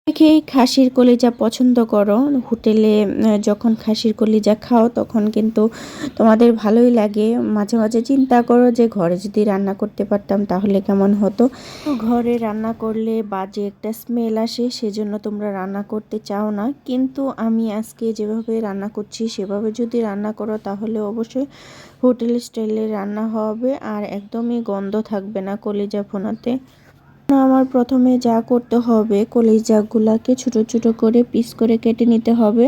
অনেকেই খাসির কলিজা পছন্দ করো। হোটেলে যখন খাসির কলিজা খাও তখন কিন্তু তোমাদের ভালোই লাগে। মাঝে মাঝে চিন্তা করো যে ঘরে যদি রান্না করতে পারতাম তাহলে কেমন হতো। ঘরে রান্না করলে বাজে একটা স্মেল আসে, সেজন্য তোমরা রান্না করতে চাও না। কিন্তু আমি আজকে যেভাবে রান্না করছি সেভাবে যদি রান্না করো তাহলে অবশ্যই হোটেল স্টাইলে রান্না হবে আর একদমই গন্ধ থাকবে না কলিজা ভুনাতে। আমার প্রথমে যা করতে হবে, কলিজাগুলাকে ছোট ছোট করে পিস করে কেটে নিতে হবে,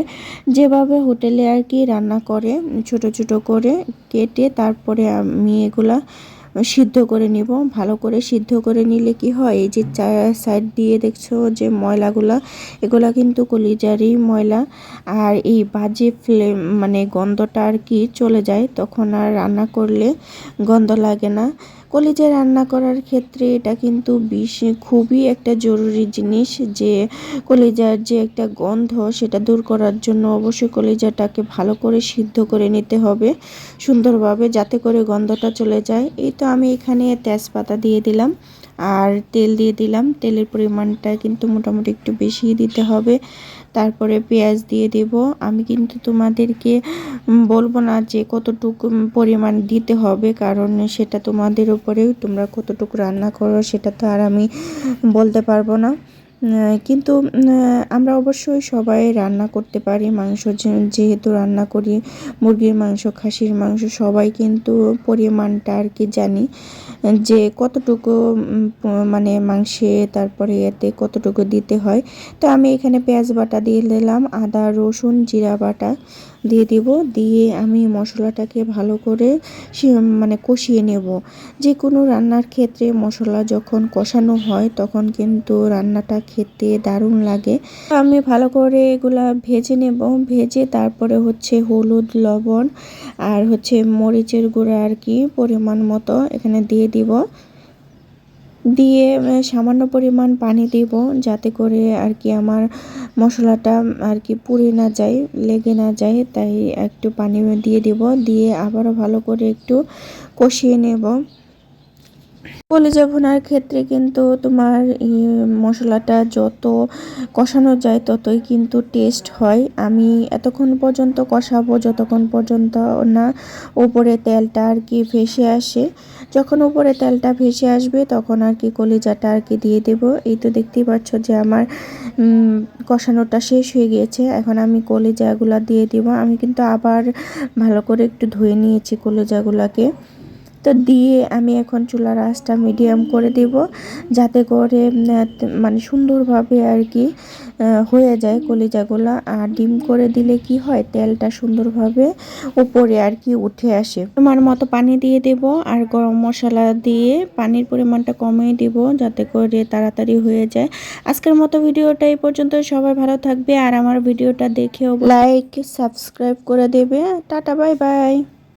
যেভাবে হোটেলে আর কি রান্না করে ছোট ছোট করে কেটে তারপরে আমি এগুলা সিদ্ধ করে নিব। ভালো করে সিদ্ধ করে নিলে কি হয়, এই যে সাইড দিয়ে দেখছো যে ময়লাগুলা, এগুলা কিন্তু কলিজারই ময়লা। আর এই বাজে ফ্লেম মানে গন্ধটা আর কি চলে যায়, তখন আর রান্না করলে গন্ধ লাগে না। কলিজা রান্না করার ক্ষেত্রে এটা কিন্তু খুবই একটা জরুরি জিনিস, যে কলিজার যে একটা গন্ধ সেটা দূর করার জন্য অবশ্যই কলিজাটাকে ভালো করে সিদ্ধ করে নিতে হবে সুন্দরভাবে, যাতে করে গন্ধটা চলে যায়। এই তো আমি এখানে তেজপাতা দিয়ে দিলাম আর তেল দিয়ে দিলাম। তেলের পরিমাণটা কিন্তু মোটামুটি একটু বেশি দিতে হবে। তারপরে পেঁয়াজ দিয়ে দেব। আমি কিন্তু তোমাদেরকে বলবো না যে কতটুকু পরিমাণ দিতে হবে, কারণ সেটা তোমাদের উপরেও, তোমরা কতটুকু রান্না করো সেটা তো আর আমি বলতে পারবো না। কিন্তু আমরা অবশ্যই সবাই রান্না করতে পারি মাংস, যেহেতু রান্না করি মুরগির মাংস, খাসির মাংস, সবাই কিন্তু পরিমাণটা আর কি জানি যে কতটুকু মানে মাংসে তারপরে এতে কতটুকু দিতে হয়। তো আমি এখানে পেঁয়াজ বাটা দিয়ে দিলাম, আদা রসুন জিরা বাটা দিয়ে দিব, দিয়ে আমি মশলাটাকে ভালো করে মানে কষিয়ে নেব। যে কোনো রান্নার ক্ষেত্রে মশলা যখন কষানো হয় তখন কিন্তু রান্নাটা খেতে দারুণ লাগে। আমি ভালো করে এগুলা ভেজে নেব, ভেজে তারপরে হচ্ছে হলুদ লবণ আর হচ্ছে মরিচের গুঁড়া আর কি পরিমাণ মতো এখানে দিয়ে দিব। দিয়ে সামান্য পরিমাণ পানি দিব, যাতে করে আর কি আমার মশলাটা আর কি পুড়ে না যায়, লেগে না যায়, তাই একটু পানি দিয়ে দিব। দিয়ে আবারও ভালো করে একটু কষিয়ে নেব। কলিজা ভুনার ক্ষেত্রে কিন্তু তোমার মশলাটা যত কষানো যায় ততই কিন্তু টেস্ট হয়। আমি এতক্ষণ পর্যন্ত কষাবো যতক্ষণ পর্যন্ত না উপরে তেলটা আর কি ভেসে আসে। যখন উপরে তেলটা ভেসে আসবে তখন আর কি কলিজাটা আর কি দিয়ে দেব। এই তো দেখতেই পাচ্ছ যে আমার কষানোটা শেষ হয়ে গিয়েছে। এখন আমি কলিজাগুলা দিয়ে দিব। আমি কিন্তু আবার ভালো করে একটু ধুয়ে নিয়েছি কলিজাগুলাকে। তো দিয়ে আমি এখন চুলার আঁচটা মিডিয়াম করে দেব, যাতে করে মানে সুন্দরভাবে আর কি হয়ে যায় কলিজাগুলা। আর ডিম করে দিলে কি হয়, তেলটা সুন্দরভাবে উপরে আর কি উঠে আসে। তোমার মতো পানি দিয়ে দেব আর গরম মশলা দিয়ে পানির পরিমাণটা কমিয়ে দেব, যাতে করে তাড়াতাড়ি হয়ে যায়। আজকের মতো ভিডিওটা এই পর্যন্ত। সবাই ভালো থাকবে আর আমার ভিডিওটা দেখেও লাইক সাবস্ক্রাইব করে দেবে। Tata bye bye.